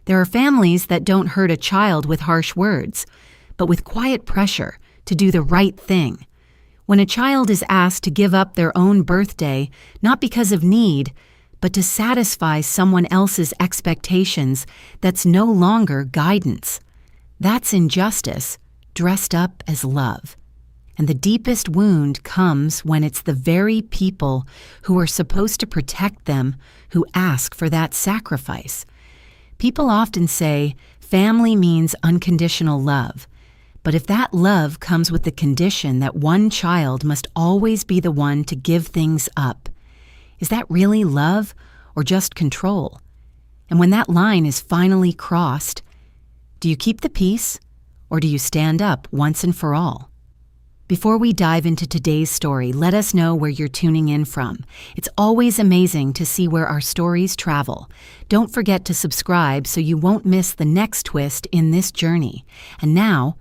There are families that don't hurt a child with harsh words, but with quiet pressure to do the right thing. When a child is asked to give up their own birthday, not because of need, but to satisfy someone else's expectations, that's no longer guidance. That's injustice, dressed up as love. And the deepest wound comes when it's the very people who are supposed to protect them who ask for that sacrifice. People often say family means unconditional love. But if that love comes with the condition that one child must always be the one to give things up, is that really love or just control? And when that line is finally crossed, do you keep the peace or do you stand up once and for all? Before we dive into today's story, let us know where you're tuning in from. It's always amazing to see where our stories travel. Don't forget to subscribe so you won't miss the next twist in this journey. And now,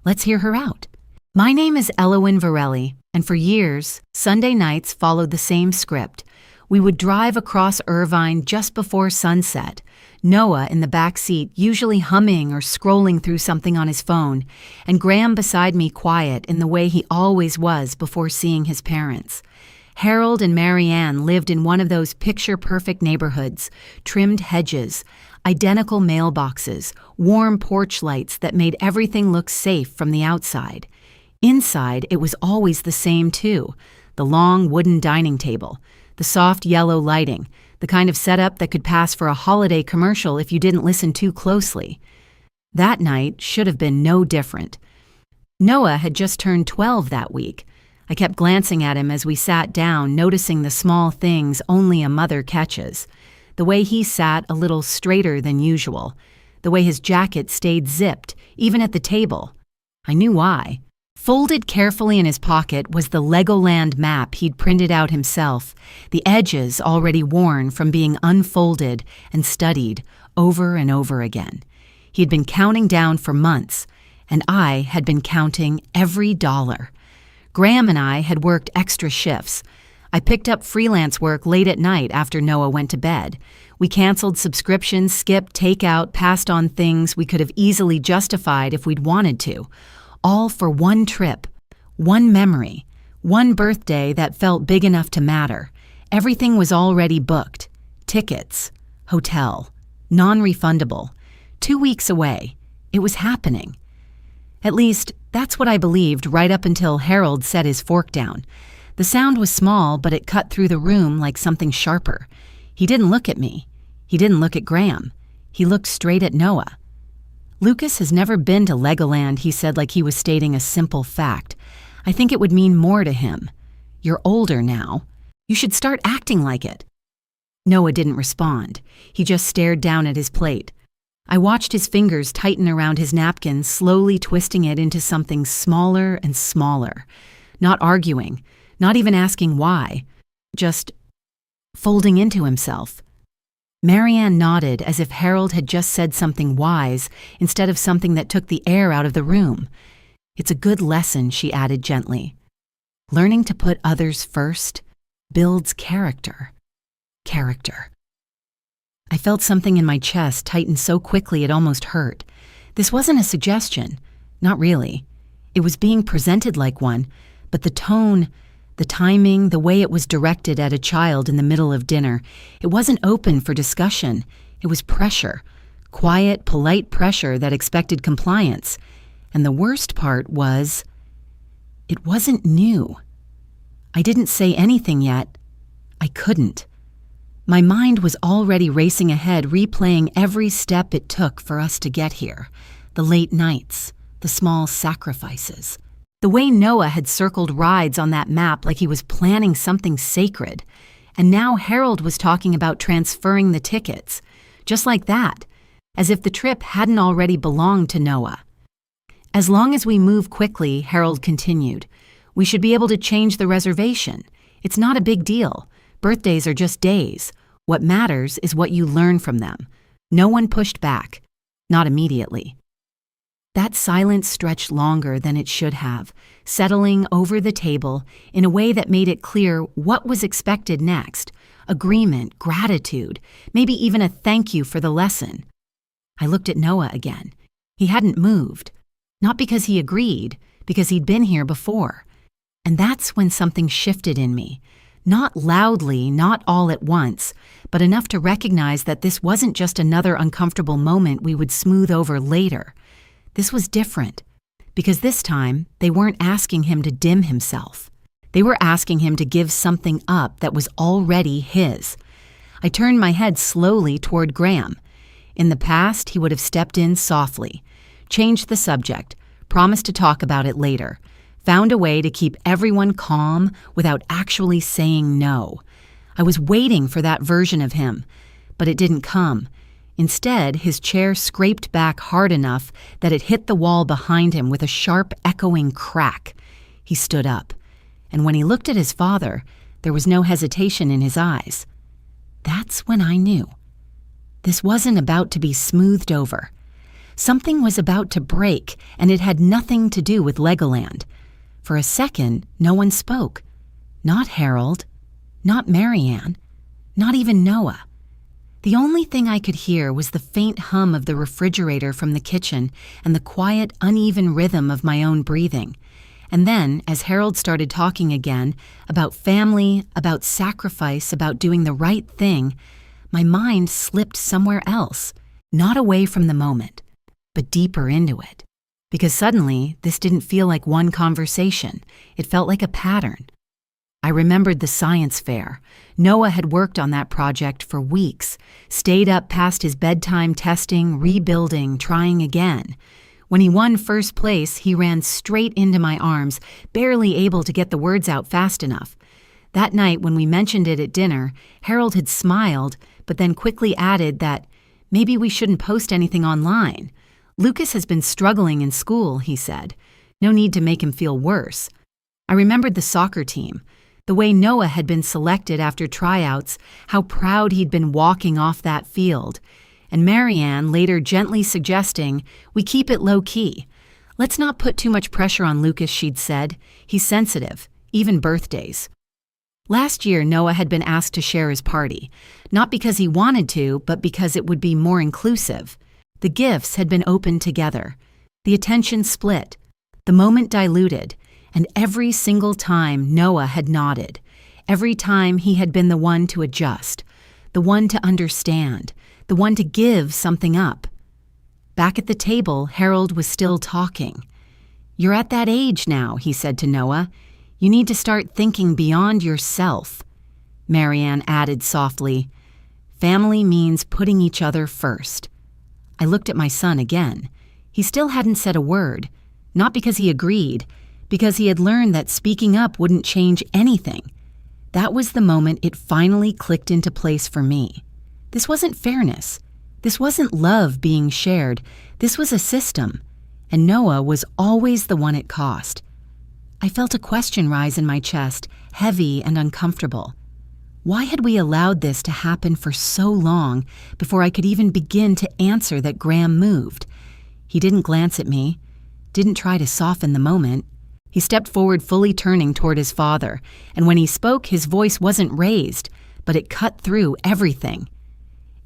let's hear her out. My name is Elowen Varelli, and for years, Sunday nights followed the same script. We would drive across Irvine just before sunset, Noah in the back seat usually humming or scrolling through something on his phone, and Graham beside me quiet in the way he always was before seeing his parents. Harold and Marianne lived in one of those picture-perfect neighborhoods, trimmed hedges, identical mailboxes, warm porch lights that made everything look safe from the outside. Inside, it was always the same too, the long wooden dining table, the soft yellow lighting, the kind of setup that could pass for a holiday commercial if you didn't listen too closely. That night should have been no different. Noah had just turned 12 that week. I kept glancing at him as we sat down, noticing the small things only a mother catches. The way he sat a little straighter than usual. The way his jacket stayed zipped, even at the table. I knew why. Folded carefully in his pocket was the Legoland map he'd printed out himself, the edges already worn from being unfolded and studied over and over again. He'd been counting down for months, and I had been counting every dollar. Graham and I had worked extra shifts. I picked up freelance work late at night after Noah went to bed. We canceled subscriptions, skipped takeout, passed on things we could have easily justified if we'd wanted to. All for one trip, one memory, one birthday that felt big enough to matter. Everything was already booked. Tickets, hotel, non-refundable. 2 weeks away. It was happening. At least, that's what I believed right up until Harold set his fork down. The sound was small, but it cut through the room like something sharper. He didn't look at me. He didn't look at Graham. He looked straight at Noah. Lucas has never been to Legoland, he said like he was stating a simple fact. I think it would mean more to him. You're older now. You should start acting like it. Noah didn't respond. He just stared down at his plate. I watched his fingers tighten around his napkin, slowly twisting it into something smaller and smaller. Not arguing, not even asking why. Just folding into himself. Marianne nodded as if Harold had just said something wise instead of something that took the air out of the room. It's a good lesson, she added gently. Learning to put others first builds character. Character. I felt something in my chest tighten so quickly it almost hurt. This wasn't a suggestion. Not really. It was being presented like one, but the tone, the timing, the way it was directed at a child in the middle of dinner, it wasn't open for discussion. It was pressure. Quiet, polite pressure that expected compliance. And the worst part was, it wasn't new. I didn't say anything yet. I couldn't. My mind was already racing ahead, replaying every step it took for us to get here. The late nights, the small sacrifices. The way Noah had circled rides on that map like he was planning something sacred. And now Harold was talking about transferring the tickets. Just like that, as if the trip hadn't already belonged to Noah. As long as we move quickly, Harold continued, we should be able to change the reservation. It's not a big deal. Birthdays are just days. What matters is what you learn from them. No one pushed back. Not immediately. That silence stretched longer than it should have, settling over the table in a way that made it clear what was expected next. Agreement, gratitude, maybe even a thank you for the lesson. I looked at Noah again. He hadn't moved. Not because he agreed, because he'd been here before. And that's when something shifted in me. Not loudly, not all at once, but enough to recognize that this wasn't just another uncomfortable moment we would smooth over later. This was different, because this time they weren't asking him to dim himself. They were asking him to give something up that was already his. I turned my head slowly toward Graham. In the past, he would have stepped in softly, changed the subject, promised to talk about it later, found a way to keep everyone calm without actually saying no. I was waiting for that version of him, but it didn't come. Instead, his chair scraped back hard enough that it hit the wall behind him with a sharp, echoing crack. He stood up, and when he looked at his father, there was no hesitation in his eyes. That's when I knew. This wasn't about to be smoothed over. Something was about to break, and it had nothing to do with Legoland. For a second, no one spoke. Not Harold, not Marianne, not even Noah. The only thing I could hear was the faint hum of the refrigerator from the kitchen and the quiet, uneven rhythm of my own breathing. And then, as Harold started talking again, about family, about sacrifice, about doing the right thing, my mind slipped somewhere else, not away from the moment, but deeper into it. Because suddenly, this didn't feel like one conversation. It felt like a pattern. I remembered the science fair. Noah had worked on that project for weeks, stayed up past his bedtime testing, rebuilding, trying again. When he won first place, he ran straight into my arms, barely able to get the words out fast enough. That night, when we mentioned it at dinner, Harold had smiled, but then quickly added that maybe we shouldn't post anything online. Lucas has been struggling in school, he said. No need to make him feel worse. I remembered the soccer team, the way Noah had been selected after tryouts, how proud he'd been walking off that field, and Marianne later gently suggesting we keep it low-key. Let's not put too much pressure on Lucas, she'd said. He's sensitive, even birthdays. Last year, Noah had been asked to share his party, not because he wanted to, but because it would be more inclusive. The gifts had been opened together, the attention split, the moment diluted, and every single time Noah had nodded, every time he had been the one to adjust, the one to understand, the one to give something up. Back at the table, Harold was still talking. "You're at that age now," he said to Noah. "You need to start thinking beyond yourself." Marianne added softly, "Family means putting each other first." I looked at my son again. He still hadn't said a word, not because he agreed, because he had learned that speaking up wouldn't change anything. That was the moment it finally clicked into place for me. This wasn't fairness. This wasn't love being shared. This was a system, and Noah was always the one it cost. I felt a question rise in my chest, heavy and uncomfortable. Why had we allowed this to happen for so long before I could even begin to answer that Graham moved? He didn't glance at me, didn't try to soften the moment. He stepped forward, fully turning toward his father, and when he spoke, his voice wasn't raised, but it cut through everything.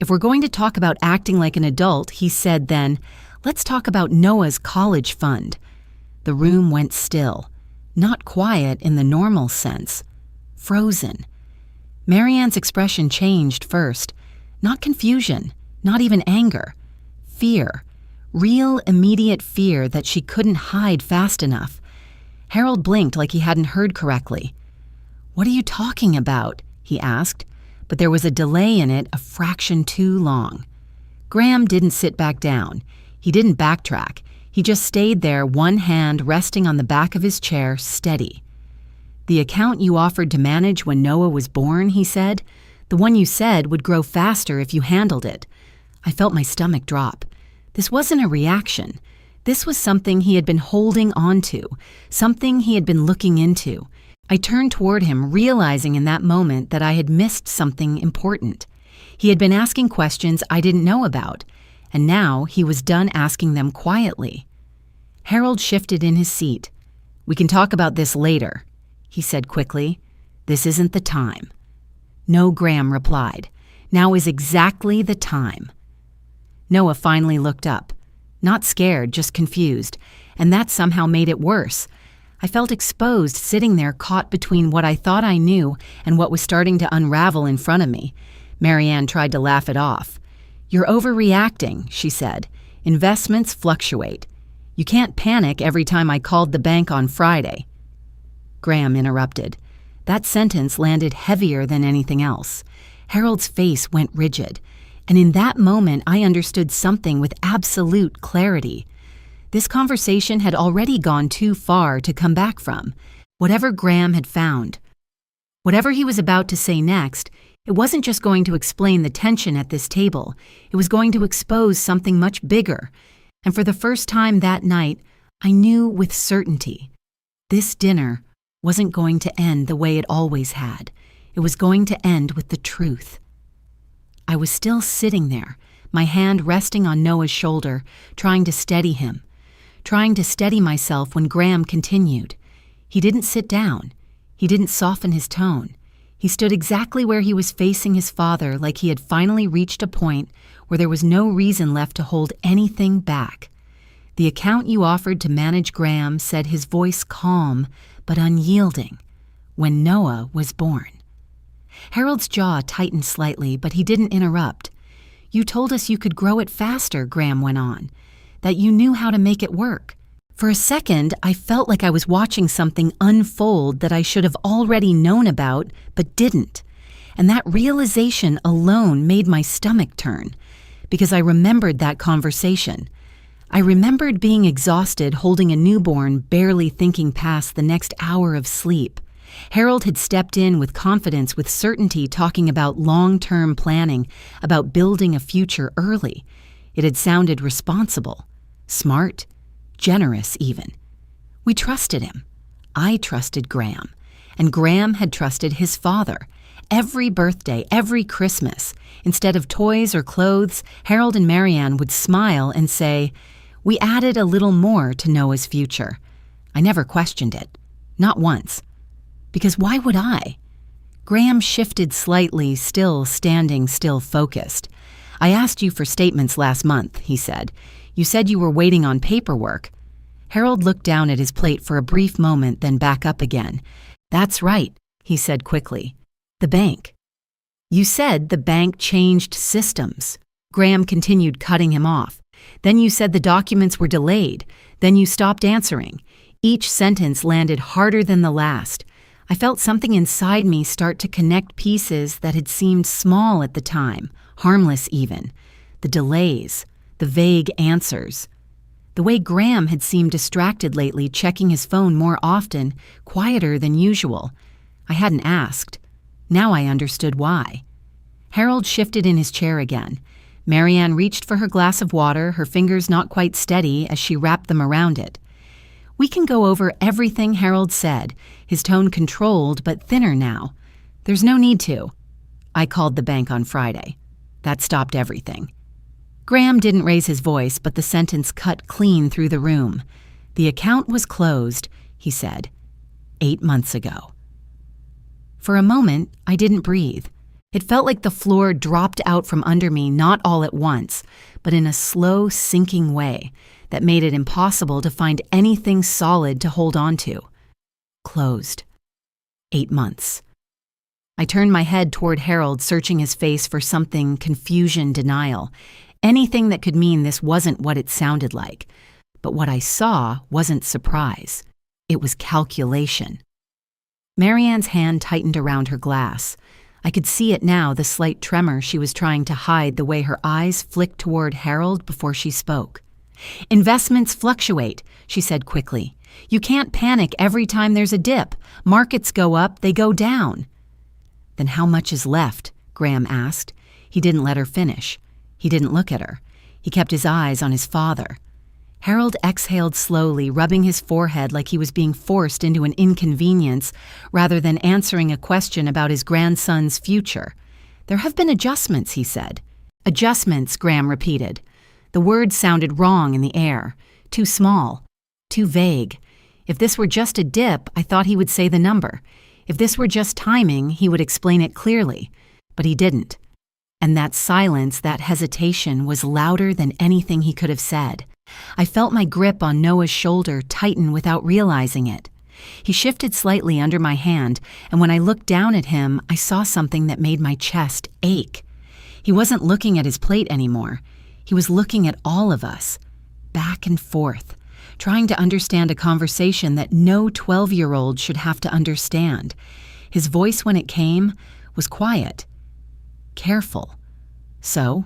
"If we're going to talk about acting like an adult," he said then, "let's talk about Noah's college fund." The room went still, not quiet in the normal sense, frozen. Marianne's expression changed first. Not confusion, not even anger. Fear. Real, immediate fear that she couldn't hide fast enough. Harold blinked like he hadn't heard correctly. "What are you talking about?" he asked, but there was a delay in it a fraction too long. Graham didn't sit back down. He didn't backtrack. He just stayed there, one hand resting on the back of his chair, steady. "The account you offered to manage when Noah was born," he said, "the one you said would grow faster if you handled it." I felt my stomach drop. This wasn't a reaction. This was something he had been holding on to, something he had been looking into. I turned toward him, realizing in that moment that I had missed something important. He had been asking questions I didn't know about, and now he was done asking them quietly. Harold shifted in his seat. "We can talk about this later," he said quickly. "This isn't the time." "No," Graham replied. "Now is exactly the time." Noah finally looked up. Not scared, just confused, and that somehow made it worse. I felt exposed, sitting there caught between what I thought I knew and what was starting to unravel in front of me. Marianne tried to laugh it off. "You're overreacting," she said. "Investments fluctuate. You can't panic every time I called the bank on Friday." Graham interrupted. That sentence landed heavier than anything else. Harold's face went rigid, and in that moment I understood something with absolute clarity. This conversation had already gone too far to come back from. Whatever Graham had found, whatever he was about to say next, it wasn't just going to explain the tension at this table. It was going to expose something much bigger. And for the first time that night, I knew with certainty. This dinner wasn't going to end the way it always had. It was going to end with the truth. I was still sitting there, my hand resting on Noah's shoulder, trying to steady him. Trying to steady myself when Graham continued. He didn't sit down. He didn't soften his tone. He stood exactly where he was facing his father, like he had finally reached a point where there was no reason left to hold anything back. The account you offered to manage Graham, said his voice calm but unyielding, when Noah was born. Harold's jaw tightened slightly, but he didn't interrupt. "You told us you could grow it faster," Graham went on. "That you knew how to make it work." For a second, I felt like I was watching something unfold that I should have already known about, but didn't. And that realization alone made my stomach turn, because I remembered that conversation. I remembered being exhausted, holding a newborn, barely thinking past the next hour of sleep. Harold had stepped in with confidence, with certainty, talking about long-term planning, about building a future early. It had sounded responsible. Smart, generous even. We trusted him. I trusted Graham, and Graham had trusted his father. Every birthday, every Christmas, instead of toys or clothes, Harold and Marianne would smile and say, "We added a little more to Noah's future." I never questioned it. Not once. Because why would I? Graham shifted slightly, still standing, still focused. "I asked you for statements last month," he said. "You said you were waiting on paperwork." Harold looked down at his plate for a brief moment, then back up again. "That's right," he said quickly. "The bank." "You said the bank changed systems." Graham continued, cutting him off. "Then you said the documents were delayed. Then you stopped answering." Each sentence landed harder than the last. I felt something inside me start to connect pieces that had seemed small at the time, harmless even. The delays, the vague answers. The way Graham had seemed distracted lately, checking his phone more often, quieter than usual. I hadn't asked. Now I understood why. Harold shifted in his chair again. Marianne reached for her glass of water, her fingers not quite steady as she wrapped them around it. "We can go over everything Harold said," his tone controlled but thinner now. "There's no need to. I called the bank on Friday. That stopped everything." Graham didn't raise his voice, but the sentence cut clean through the room. "The account was closed," he said, 8 months ago. For a moment, I didn't breathe. It felt like the floor dropped out from under me, not all at once, but in a slow, sinking way that made it impossible to find anything solid to hold on to. Closed. 8 months. I turned my head toward Harold, searching his face for something, confusion, denial. Anything that could mean this wasn't what it sounded like. But what I saw wasn't surprise. It was calculation. Marianne's hand tightened around her glass. I could see it now, the slight tremor she was trying to hide, the way her eyes flicked toward Harold before she spoke. "Investments fluctuate," she said quickly. "You can't panic every time there's a dip. Markets go up, they go down." "Then how much is left?" Graham asked. He didn't let her finish. He didn't look at her. He kept his eyes on his father. Harold exhaled slowly, rubbing his forehead like he was being forced into an inconvenience rather than answering a question about his grandson's future. "There have been adjustments," he said. "Adjustments," Graham repeated. The word sounded wrong in the air. Too small. Too vague. If this were just a dip, I thought he would say the number. If this were just timing, he would explain it clearly. But he didn't. And that silence, that hesitation, was louder than anything he could have said. I felt my grip on Noah's shoulder tighten without realizing it. He shifted slightly under my hand, and when I looked down at him, I saw something that made my chest ache. He wasn't looking at his plate anymore. He was looking at all of us, back and forth, trying to understand a conversation that no 12-year-old should have to understand. His voice, when it came, was quiet, careful. So,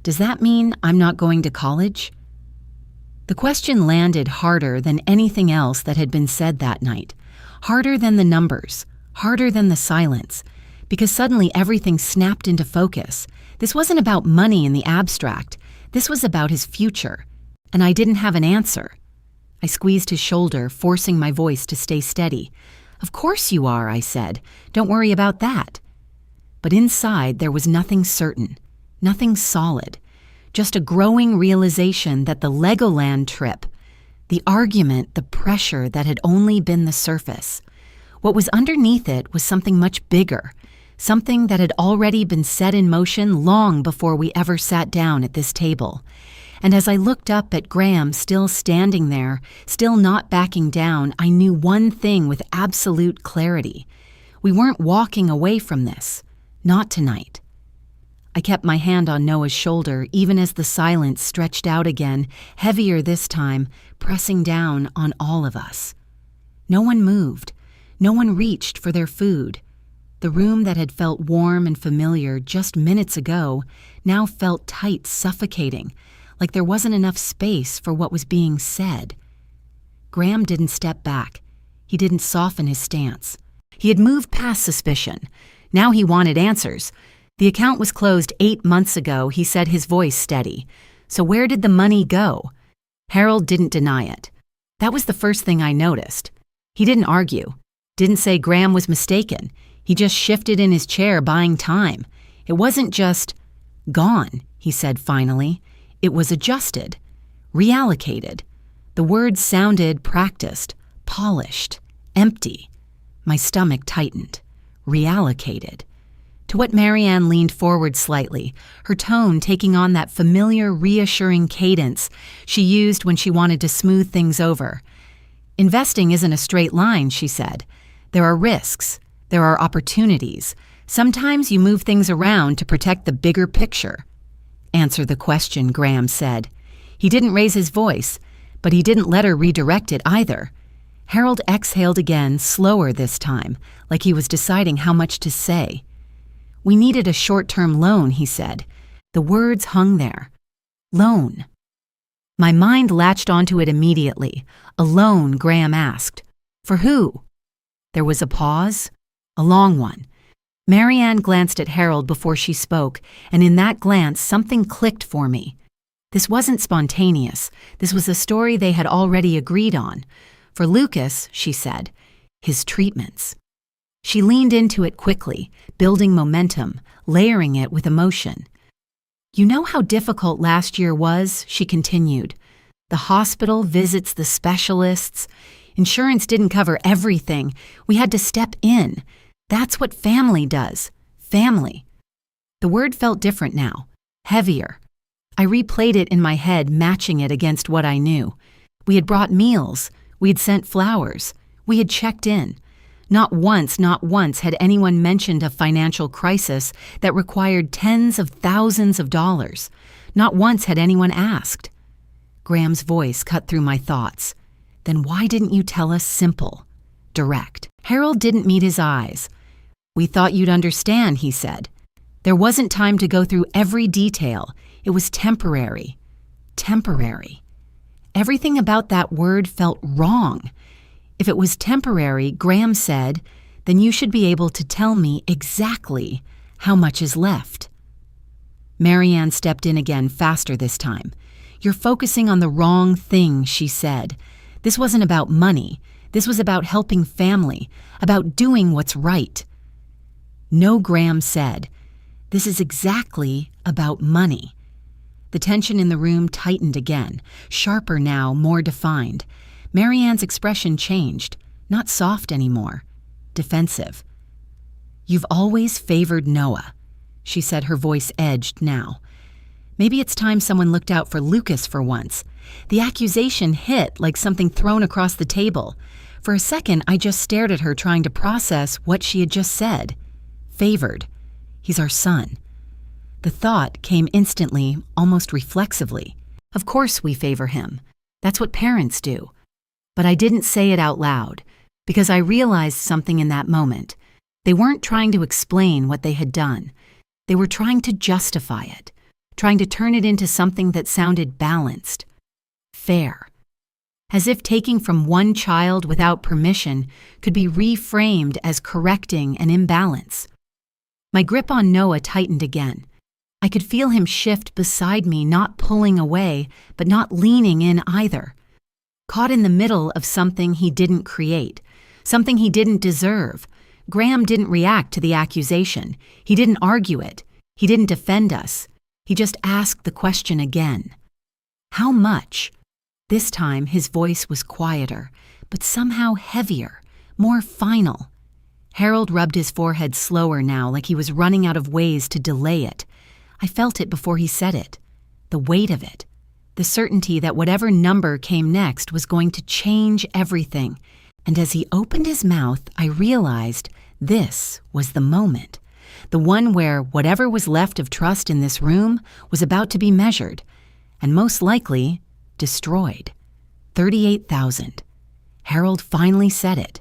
does that mean I'm not going to college? The question landed harder than anything else that had been said that night, harder than the numbers, harder than the silence, because suddenly everything snapped into focus. This wasn't about money in the abstract. This was about his future, and I didn't have an answer. I squeezed his shoulder, forcing my voice to stay steady. "Of course you are," I said. "Don't worry about that." But inside there was nothing certain, nothing solid, just a growing realization that the Legoland trip, the argument, the pressure that had only been the surface. What was underneath it was something much bigger, something that had already been set in motion long before we ever sat down at this table. And as I looked up at Graham still standing there, still not backing down, I knew one thing with absolute clarity. We weren't walking away from this. Not tonight. I kept my hand on Noah's shoulder even as the silence stretched out again, heavier this time, pressing down on all of us. No one moved. No one reached for their food. The room that had felt warm and familiar just minutes ago now felt tight, suffocating, like there wasn't enough space for what was being said. Graham didn't step back. He didn't soften his stance. He had moved past suspicion. Now he wanted answers. The account was closed 8 months ago, he said, his voice steady. So where did the money go? Harold didn't deny it. That was the first thing I noticed. He didn't argue. Didn't say Graham was mistaken. He just shifted in his chair, buying time. It wasn't just gone, he said finally. It was adjusted, reallocated. The words sounded practiced, polished, empty. My stomach tightened. Reallocated. To what Marianne leaned forward slightly, her tone taking on that familiar, reassuring cadence she used when she wanted to smooth things over. Investing isn't a straight line, she said. There are risks. There are opportunities. Sometimes you move things around to protect the bigger picture. Answer the question, Graham said. He didn't raise his voice, but he didn't let her redirect it either. Harold exhaled again, slower this time, like he was deciding how much to say. We needed a short-term loan, he said. The words hung there. Loan. My mind latched onto it immediately. A loan, Graham asked. For who? There was a pause, a long one. Marianne glanced at Harold before she spoke, and in that glance something clicked for me. This wasn't spontaneous. This was a story they had already agreed on. For Lucas, she said, his treatments. She leaned into it quickly, building momentum, layering it with emotion. You know how difficult last year was, she continued. The hospital, visits, the specialists. Insurance didn't cover everything. We had to step in. That's what family does. Family. The word felt different now, heavier. I replayed it in my head, matching it against what I knew. We had brought meals. We had sent flowers. We had checked in. Not once had anyone mentioned a financial crisis that required tens of thousands of dollars. Not once had anyone asked. Graham's voice cut through my thoughts. Then why didn't you tell us simple, direct? Harold didn't meet his eyes. We thought you'd understand, he said. There wasn't time to go through every detail. It was temporary. Temporary. Everything about that word felt wrong. If it was temporary, Graham said, then you should be able to tell me exactly how much is left. Marianne stepped in again, faster this time. You're focusing on the wrong thing, she said. This wasn't about money. This was about helping family, about doing what's right. No, Graham said. This is exactly about money. The tension in the room tightened again, sharper now, more defined. Marianne's expression changed, not soft anymore, defensive. You've always favored Noah. she said, her voice edged now. Maybe it's time someone looked out for Lucas for once. The accusation hit like something thrown across the table. For a second, I just stared at her, trying to process what she had just said. Favored. He's our son. The thought came instantly, almost reflexively. Of course we favor him. That's what parents do. But I didn't say it out loud, because I realized something in that moment. They weren't trying to explain what they had done. They were trying to justify it, trying to turn it into something that sounded balanced, fair. As if taking from one child without permission could be reframed as correcting an imbalance. My grip on Noah tightened again. I could feel him shift beside me, not pulling away, but not leaning in either. Caught in the middle of something he didn't create, something he didn't deserve. Graham didn't react to the accusation. He didn't argue it. He didn't defend us. He just asked the question again. How much? This time his voice was quieter, but somehow heavier, more final. Harold rubbed his forehead slower now, like he was running out of ways to delay it. I felt it before he said it. The weight of it. The certainty that whatever number came next was going to change everything. And as he opened his mouth, I realized this was the moment. The one where whatever was left of trust in this room was about to be measured, and most likely destroyed. 38,000. Harold finally said it.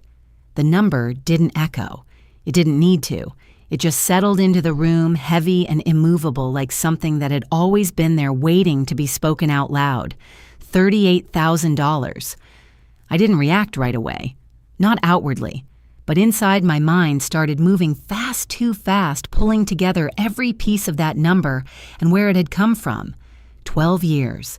The number didn't echo. It didn't need to. It just settled into the room, heavy and immovable, like something that had always been there waiting to be spoken out loud. $38,000. I didn't react right away. Not outwardly. But inside, my mind started moving fast, too fast, pulling together every piece of that number and where it had come from. 12 years.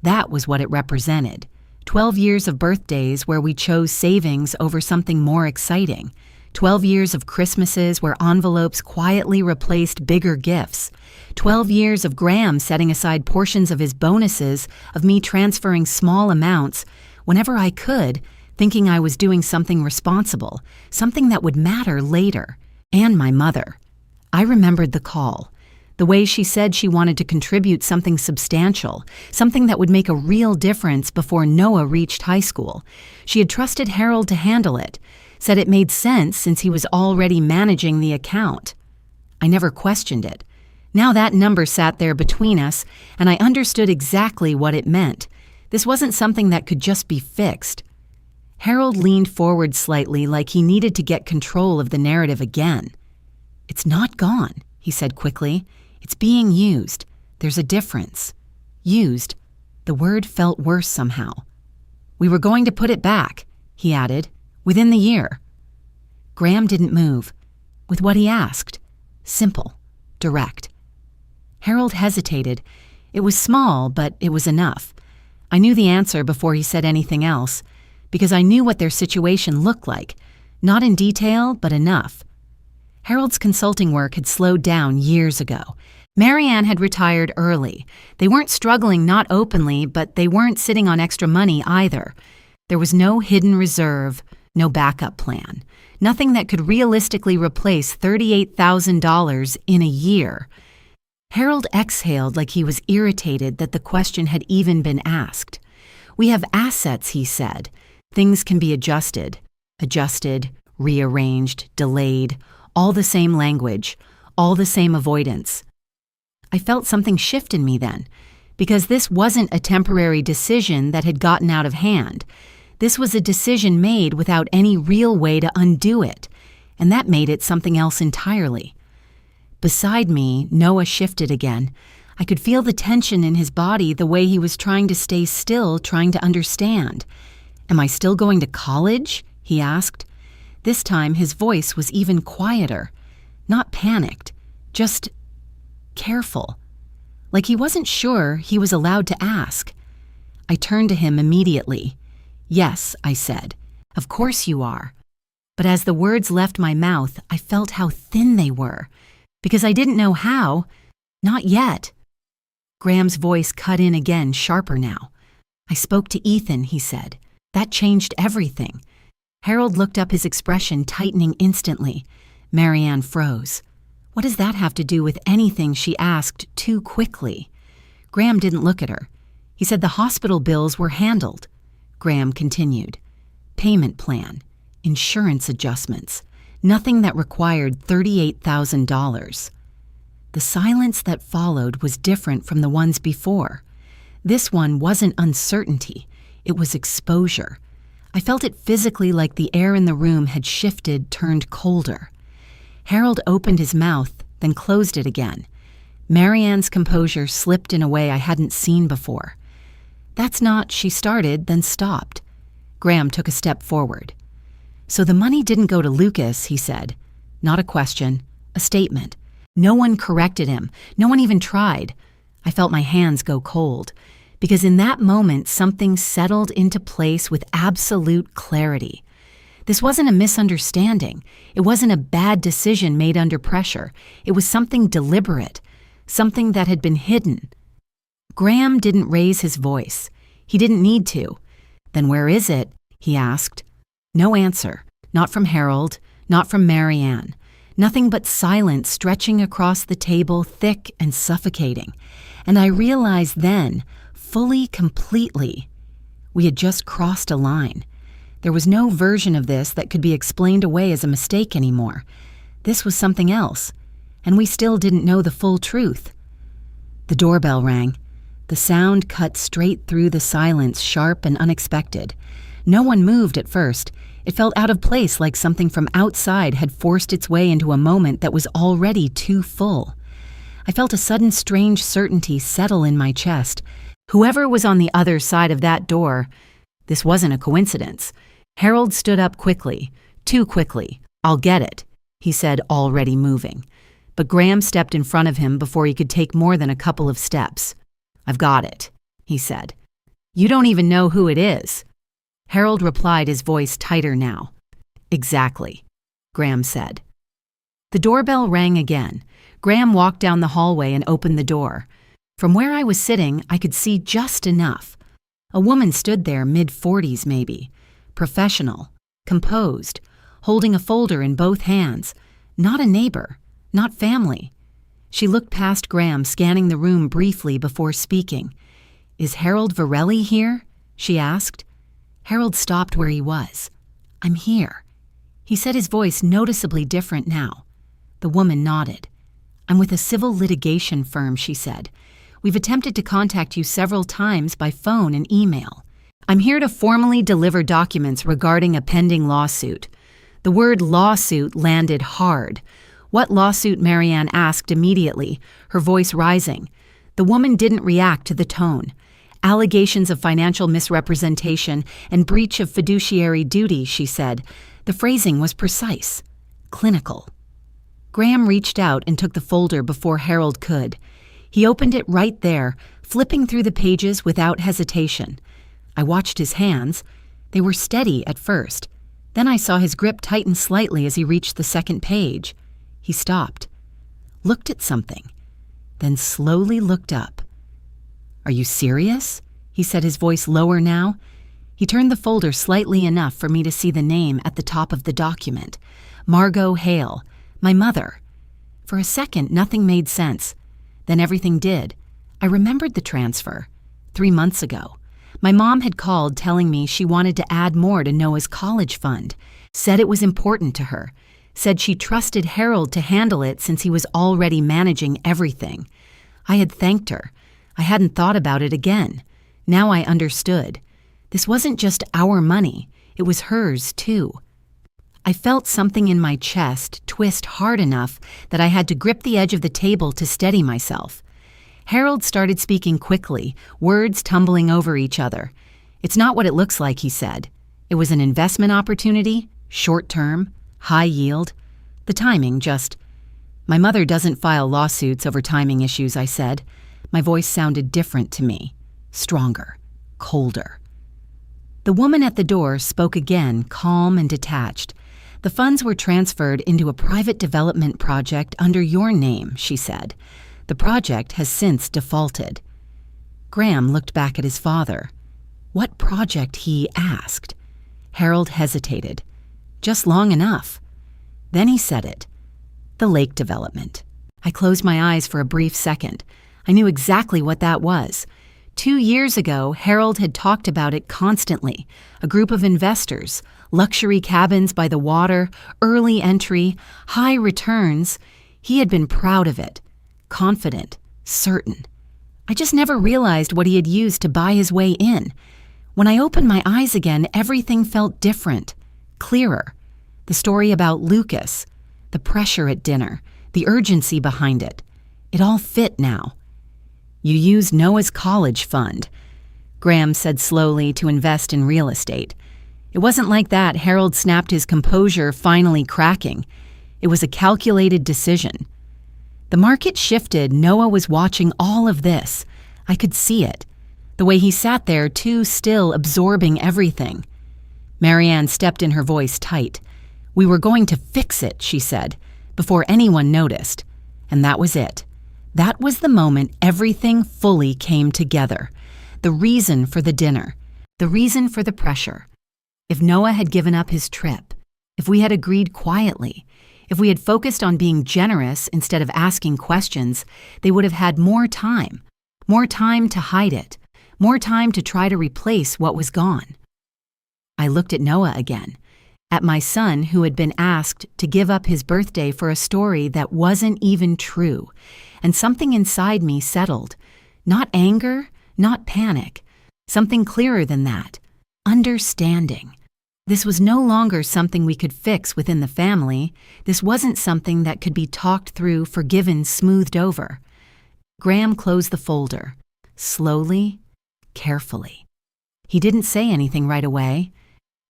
That was what it represented. 12 years of birthdays where we chose savings over something more exciting. 12 years of Christmases where envelopes quietly replaced bigger gifts. 12 years of Graham setting aside portions of his bonuses, of me transferring small amounts whenever I could, thinking I was doing something responsible, something that would matter later. And my mother. I remembered the call. The way she said she wanted to contribute something substantial, something that would make a real difference before Noah reached high school. She had trusted Harold to handle it, said it made sense since he was already managing the account. I never questioned it. Now that number sat there between us, and I understood exactly what it meant. This wasn't something that could just be fixed. Harold leaned forward slightly, like he needed to get control of the narrative again. "It's not gone," he said quickly. "It's being used. There's a difference." Used. The word felt worse somehow. "We were going to put it back," he added, "within the year." Graham didn't move. With what he asked. Simple. Direct. Harold hesitated. It was small, but it was enough. I knew the answer before he said anything else, because I knew what their situation looked like. Not in detail, but enough. Harold's consulting work had slowed down years ago. Marianne had retired early. They weren't struggling, not openly, but they weren't sitting on extra money either. There was no hidden reserve, no backup plan. Nothing that could realistically replace $38,000 in a year. Harold exhaled like he was irritated that the question had even been asked. "We have assets," he said. "Things can be adjusted, rearranged, delayed, all the same language, all the same avoidance." I felt something shift in me then, because this wasn't a temporary decision that had gotten out of hand. This was a decision made without any real way to undo it, and that made it something else entirely. Beside me, Noah shifted again. I could feel the tension in his body, the way he was trying to stay still, trying to understand. "Am I still going to college?" he asked. This time his voice was even quieter. Not panicked, just careful. Like he wasn't sure he was allowed to ask. I turned to him immediately. "Yes," I said. "Of course you are." But as the words left my mouth, I felt how thin they were. Because I didn't know how. Not yet. Graham's voice cut in again, sharper now. "I spoke to Ethan," he said. "That changed everything." Harold looked up, his expression tightening instantly. Marianne froze. What does that have to do with anything she asked too quickly? Graham didn't look at her. He said the hospital bills were handled. Graham continued. Payment plan, insurance adjustments, nothing that required $38,000. The silence that followed was different from the ones before. This one wasn't uncertainty, it was exposure. I felt it physically, like the air in the room had shifted, turned colder. Harold opened his mouth, then closed it again. Marianne's composure slipped in a way I hadn't seen before. That's not, she started, then stopped. Graham took a step forward. So the money didn't go to Lucas, he said. Not a question, a statement. No one corrected him. No one even tried. I felt my hands go cold, because in that moment something settled into place with absolute clarity. This wasn't a misunderstanding. It wasn't a bad decision made under pressure. It was something deliberate, something that had been hidden. Graham didn't raise his voice. He didn't need to. Then where is it? He asked. No answer. Not from Harold, not from Marianne. Nothing but silence stretching across the table, thick and suffocating. And I realized then, fully, completely, we had just crossed a line. There was no version of this that could be explained away as a mistake anymore. This was something else, and we still didn't know the full truth. The doorbell rang. The sound cut straight through the silence, sharp and unexpected. No one moved at first. It felt out of place, like something from outside had forced its way into a moment that was already too full. I felt a sudden strange certainty settle in my chest. Whoever was on the other side of that door, this wasn't a coincidence. Harold stood up quickly, too quickly. I'll get it, he said, already moving. But Graham stepped in front of him before he could take more than a couple of steps. I've got it, he said. You don't even know who it is. Harold replied, his voice tighter now. Exactly, Graham said. The doorbell rang again. Graham walked down the hallway and opened the door. From where I was sitting, I could see just enough. A woman stood there, mid-40s maybe. Professional, composed, holding a folder in both hands. Not a neighbor, not family. She looked past Graham, scanning the room briefly before speaking. Is Harold Varelli here? She asked. Harold stopped where he was. I'm here. He said, his voice noticeably different now. The woman nodded. I'm with a civil litigation firm, she said. We've attempted to contact you several times by phone and email. I'm here to formally deliver documents regarding a pending lawsuit. The word lawsuit landed hard. What lawsuit? Marianne asked immediately, her voice rising. The woman didn't react to the tone. Allegations of financial misrepresentation and breach of fiduciary duty, she said. The phrasing was precise, clinical. Graham reached out and took the folder before Harold could. He opened it right there, flipping through the pages without hesitation. I watched his hands. They were steady at first. Then I saw his grip tighten slightly as he reached the second page. He stopped, looked at something, then slowly looked up. Are you serious? He said, his voice lower now. He turned the folder slightly enough for me to see the name at the top of the document. Margot Hale, my mother. For a second, nothing made sense. Then everything did. I remembered the transfer. 3 months ago. My mom had called telling me she wanted to add more to Noah's college fund. Said it was important to her. Said she trusted Harold to handle it since he was already managing everything. I had thanked her. I hadn't thought about it again. Now I understood. This wasn't just our money. It was hers, too. I felt something in my chest twist hard enough that I had to grip the edge of the table to steady myself. Harold started speaking quickly, words tumbling over each other. It's not what it looks like, he said. It was an investment opportunity, short-term, high yield. The timing just... My mother doesn't file lawsuits over timing issues, I said. My voice sounded different to me, stronger, colder. The woman at the door spoke again, calm and detached. The funds were transferred into a private development project under your name, she said. The project has since defaulted. Graham looked back at his father. What project, he asked. Harold hesitated. Just long enough. Then he said it. The lake development. I closed my eyes for a brief second. I knew exactly what that was. 2 years ago, Harold had talked about it constantly. A group of investors, luxury cabins by the water, early entry, high returns. He had been proud of it, confident, certain. I just never realized what he had used to buy his way in. When I opened my eyes again, everything felt different, clearer. The story about Lucas, the pressure at dinner, the urgency behind it. It all fit now. You used Noah's college fund, Graham said slowly, to invest in real estate. It wasn't like that. Harold snapped his composure, finally cracking. It was a calculated decision. The market shifted. Noah was watching all of this. I could see it. The way he sat there, too still, absorbing everything. Marianne stepped in, her voice tight. We were going to fix it, she said, before anyone noticed. And that was it. That was the moment everything fully came together. The reason for the dinner. The reason for the pressure. If Noah had given up his trip, if we had agreed quietly, if we had focused on being generous instead of asking questions, they would have had more time to hide it, more time to try to replace what was gone. I looked at Noah again, at my son who had been asked to give up his birthday for a story that wasn't even true, and something inside me settled. Not anger, not panic, something clearer than that, understanding. This was no longer something we could fix within the family. This wasn't something that could be talked through, forgiven, smoothed over. Graham closed the folder, slowly, carefully. He didn't say anything right away,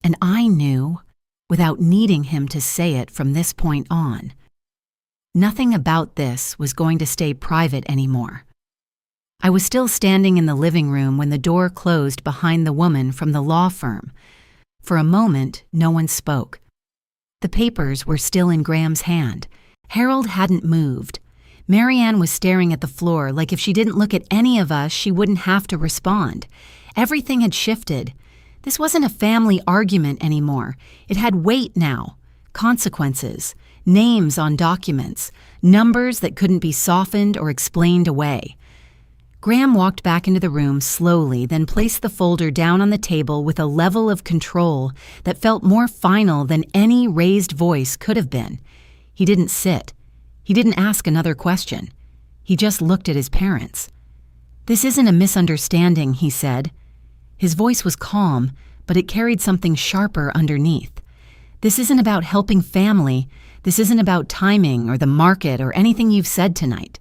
and I knew, without needing him to say it from this point on, nothing about this was going to stay private anymore. I was still standing in the living room when the door closed behind the woman from the law firm. For a moment, no one spoke. The papers were still in Graham's hand. Harold hadn't moved. Marianne was staring at the floor like if she didn't look at any of us, she wouldn't have to respond. Everything had shifted. This wasn't a family argument anymore. It had weight now, consequences, names on documents, numbers that couldn't be softened or explained away. Graham walked back into the room slowly, then placed the folder down on the table with a level of control that felt more final than any raised voice could have been. He didn't sit. He didn't ask another question. He just looked at his parents. "This isn't a misunderstanding," he said. His voice was calm, but it carried something sharper underneath. "This isn't about helping family. This isn't about timing or the market or anything you've said tonight."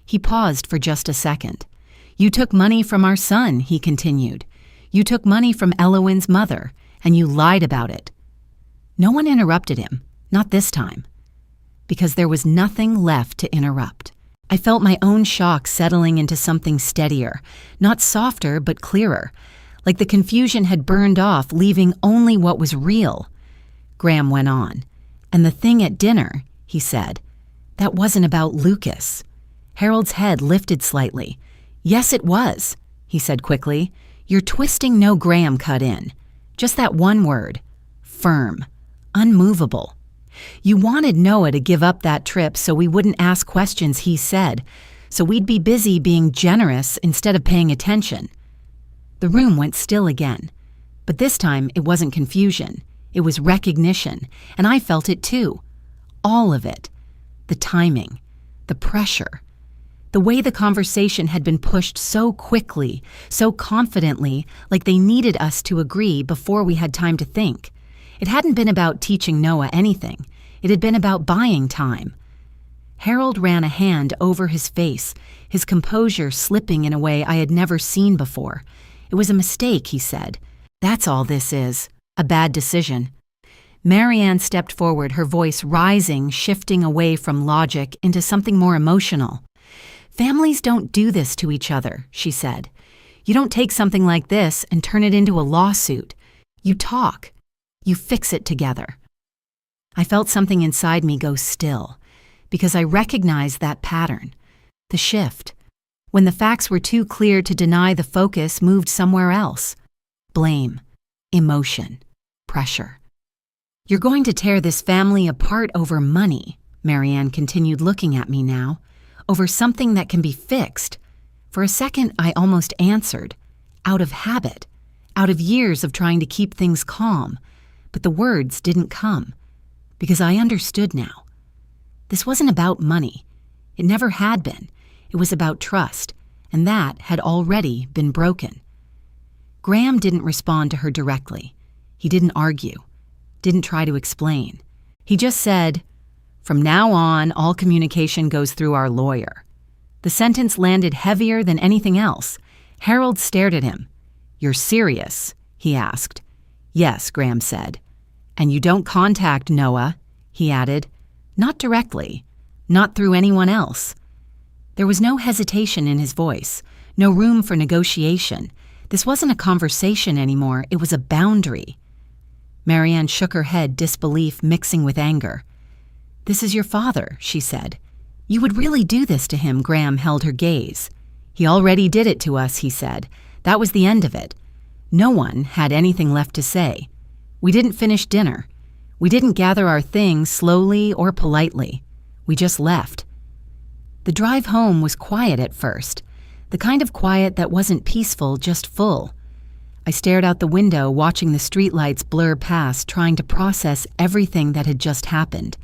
He paused for just a second. "You took money from our son," he continued. "You took money from Elowen's mother, and you lied about it." No one interrupted him, not this time, because there was nothing left to interrupt. I felt my own shock settling into something steadier, not softer but clearer, like the confusion had burned off, leaving only what was real. Graham went on. "And the thing at dinner," he said, "that wasn't about Lucas." Harold's head lifted slightly. "Yes, it was," he said quickly. "You're twisting." No, Graham cut in. "Just that one word. Firm. Unmovable. You wanted Noah to give up that trip so we wouldn't ask questions, he said, so we'd be busy being generous instead of paying attention." The room went still again, but this time it wasn't confusion. It was recognition, and I felt it too. All of it. The timing. The pressure. The way the conversation had been pushed so quickly, so confidently, like they needed us to agree before we had time to think. It hadn't been about teaching Noah anything. It had been about buying time. Harold ran a hand over his face, his composure slipping in a way I had never seen before. "It was a mistake," he said. "That's all this is. A bad decision." Marianne stepped forward, her voice rising, shifting away from logic into something more emotional. "Families don't do this to each other," she said. "You don't take something like this and turn it into a lawsuit. You talk. You fix it together." I felt something inside me go still, because I recognized that pattern, the shift. When the facts were too clear to deny, the focus moved somewhere else. Blame, emotion, pressure. "You're going to tear this family apart over money," Marianne continued, looking at me now. over something that can be fixed. For a second, I almost answered, out of habit, out of years of trying to keep things calm. But the words didn't come, because I understood now. This wasn't about money. It never had been. It was about trust, and that had already been broken. Graham didn't respond to her directly. He didn't argue, didn't try to explain. He just said, "From now on, all communication goes through our lawyer." The sentence landed heavier than anything else. Harold stared at him. "You're serious?" he asked. "Yes," Graham said. "And you don't contact Noah," he added. "Not directly. Not through anyone else." There was no hesitation in his voice, no room for negotiation. This wasn't a conversation anymore, it was a boundary. Marianne shook her head, disbelief mixing with anger. "This is your father," she said. "You would really do this to him?" Graham held her gaze. "He already did it to us," he said. "That was the end of it." No one had anything left to say. We didn't finish dinner. We didn't gather our things slowly or politely. We just left. The drive home was quiet at first, the kind of quiet that wasn't peaceful, just full. I stared out the window, watching the streetlights blur past, trying to process everything that had just happened.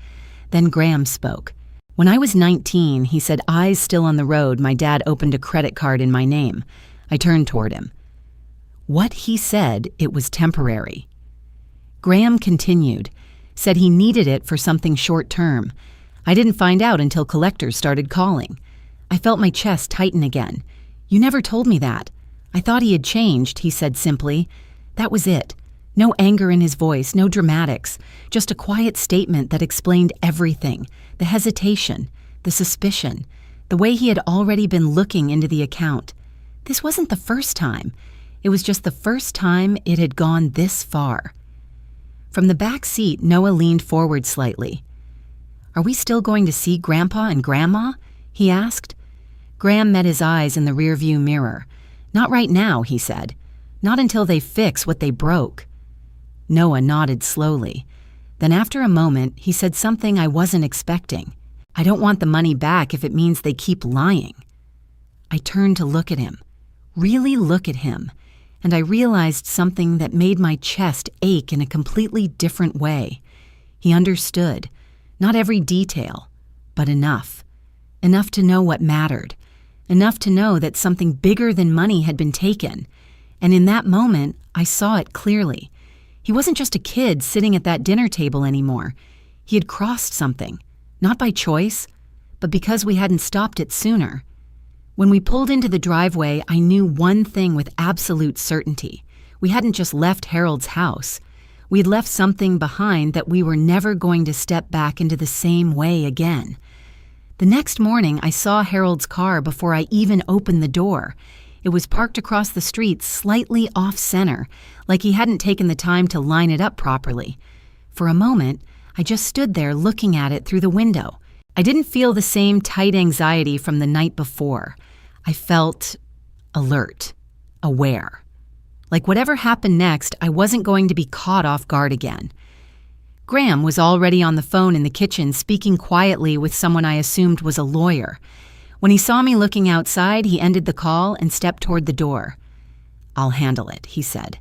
Then Graham spoke. When I was 19, he said, eyes still on the road, my dad opened a credit card in my name. I turned toward him. What he said, it was temporary. Graham continued, said he needed it for something short-term. I didn't find out until collectors started calling. I felt my chest tighten again. You never told me that. I thought he had changed, he said simply. That was it. No anger in his voice, no dramatics, just a quiet statement that explained everything. The hesitation, the suspicion, the way he had already been looking into the account. This wasn't the first time. It was just the first time it had gone this far. From the back seat, Noah leaned forward slightly. Are we still going to see Grandpa and Grandma? He asked. Graham met his eyes in the rearview mirror. Not right now, he said. Not until they fix what they broke. Noah nodded slowly. Then after a moment, he said something I wasn't expecting. I don't want the money back if it means they keep lying. I turned to look at him. Really look at him. And I realized something that made my chest ache in a completely different way. He understood. Not every detail, but enough. Enough to know what mattered. Enough to know that something bigger than money had been taken. And in that moment, I saw it clearly. He wasn't just a kid sitting at that dinner table anymore. He had crossed something, not by choice, but because we hadn't stopped it sooner. When we pulled into the driveway, I knew one thing with absolute certainty. We hadn't just left Harold's house. We had left something behind that we were never going to step back into the same way again. The next morning, I saw Harold's car before I even opened the door. It was parked across the street, slightly off-center, like he hadn't taken the time to line it up properly. For a moment, I just stood there looking at it through the window. I didn't feel the same tight anxiety from the night before. I felt alert, aware. Like whatever happened next, I wasn't going to be caught off guard again. Graham was already on the phone in the kitchen, speaking quietly with someone I assumed was a lawyer. When he saw me looking outside, he ended the call and stepped toward the door. I'll handle it, he said.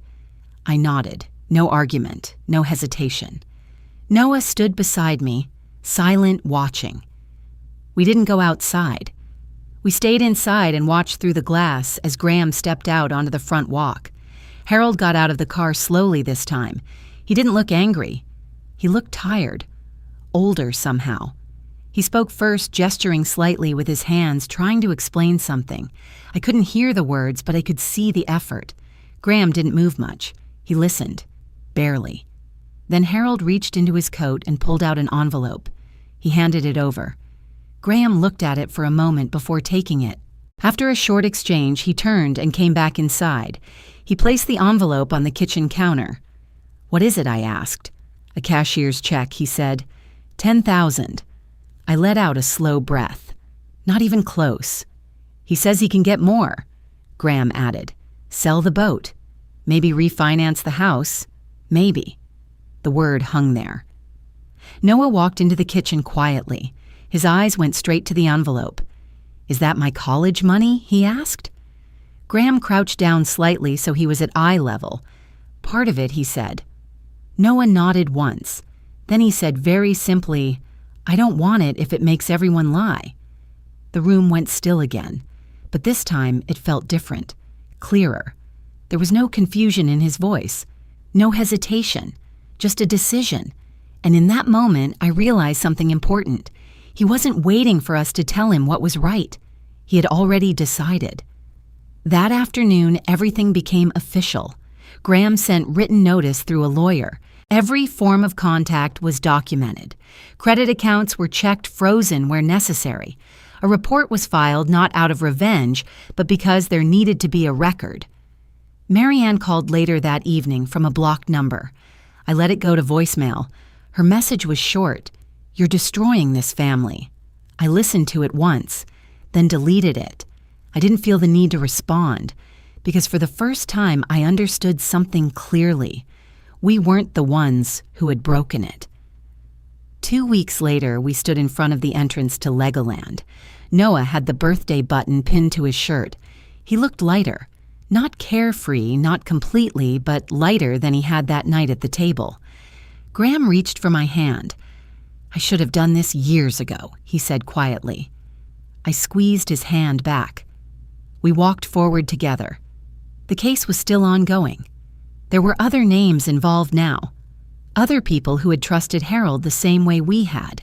I nodded. No argument, no hesitation. Noah stood beside me, silent, watching. We didn't go outside. We stayed inside and watched through the glass as Graham stepped out onto the front walk. Harold got out of the car slowly this time. He didn't look angry. He looked tired, older somehow. He spoke first, gesturing slightly with his hands, trying to explain something. I couldn't hear the words, but I could see the effort. Graham didn't move much. He listened, barely. Then Harold reached into his coat and pulled out an envelope. He handed it over. Graham looked at it for a moment before taking it. After a short exchange, he turned and came back inside. He placed the envelope on the kitchen counter. What is it? I asked. A cashier's check, he said. 10,000. I let out a slow breath. Not even close. He says he can get more, Graham added. Sell the boat. Maybe refinance the house. Maybe. The word hung there. Noah walked into the kitchen quietly. His eyes went straight to the envelope. "Is that my college money?" he asked. Graham crouched down slightly so he was at eye level. "Part of it," he said. Noah nodded once. Then he said very simply, "I don't want it if it makes everyone lie." The room went still again, but this time it felt different, clearer. There was no confusion in his voice, no hesitation, just a decision. And in that moment, I realized something important. He wasn't waiting for us to tell him what was right. He had already decided. That afternoon, everything became official. Graham sent written notice through a lawyer. Every form of contact was documented. Credit accounts were checked frozen where necessary. A report was filed not out of revenge, but because there needed to be a record. Marianne called later that evening from a blocked number. I let it go to voicemail. Her message was short. "You're destroying this family." I listened to it once, then deleted it. I didn't feel the need to respond, because for the first time I understood something clearly. We weren't the ones who had broken it. 2 weeks later, we stood in front of the entrance to Legoland. Noah had the birthday button pinned to his shirt. He looked lighter. Not carefree, not completely, but lighter than he had that night at the table. Graham reached for my hand. "I should have done this years ago," he said quietly. I squeezed his hand back. We walked forward together. The case was still ongoing. There were other names involved now. Other people who had trusted Harold the same way we had.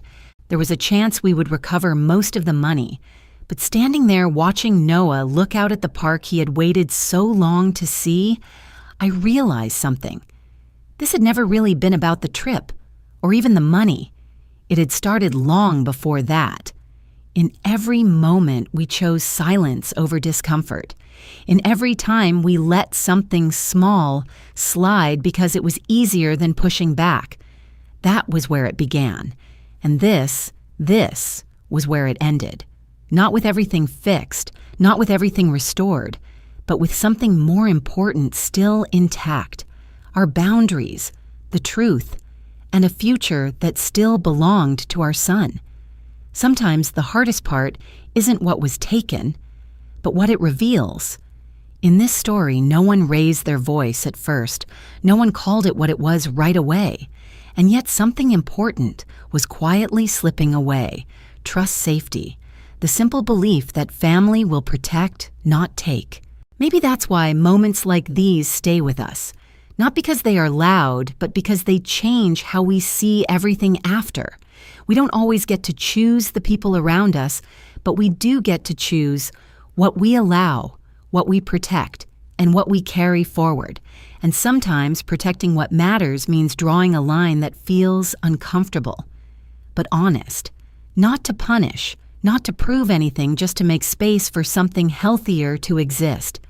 There was a chance we would recover most of the money. But standing there watching Noah look out at the park he had waited so long to see, I realized something. This had never really been about the trip, or even the money. It had started long before that. In every moment, we chose silence over discomfort. In every time, we let something small slide because it was easier than pushing back. That was where it began. And this was where it ended. Not with everything fixed, not with everything restored, but with something more important still intact. Our boundaries, the truth, and a future that still belonged to our son. Sometimes the hardest part isn't what was taken, but what it reveals. In this story, no one raised their voice at first. No one called it what it was right away. And yet something important was quietly slipping away. Trust safety. The simple belief that family will protect, not take. Maybe that's why moments like these stay with us. Not because they are loud, but because they change how we see everything after. We don't always get to choose the people around us, but we do get to choose what we allow, what we protect, and what we carry forward. And sometimes protecting what matters means drawing a line that feels uncomfortable, but honest. Not to punish, not to prove anything, just to make space for something healthier to exist.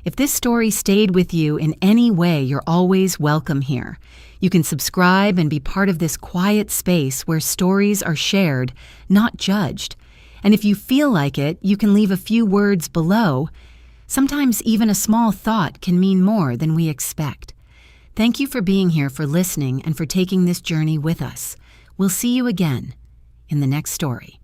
If this story stayed with you in any way, you're always welcome here. You can subscribe and be part of this quiet space where stories are shared, not judged. And if you feel like it, you can leave a few words below. Sometimes even a small thought can mean more than we expect. Thank you for being here, for listening, and for taking this journey with us. We'll see you again in the next story.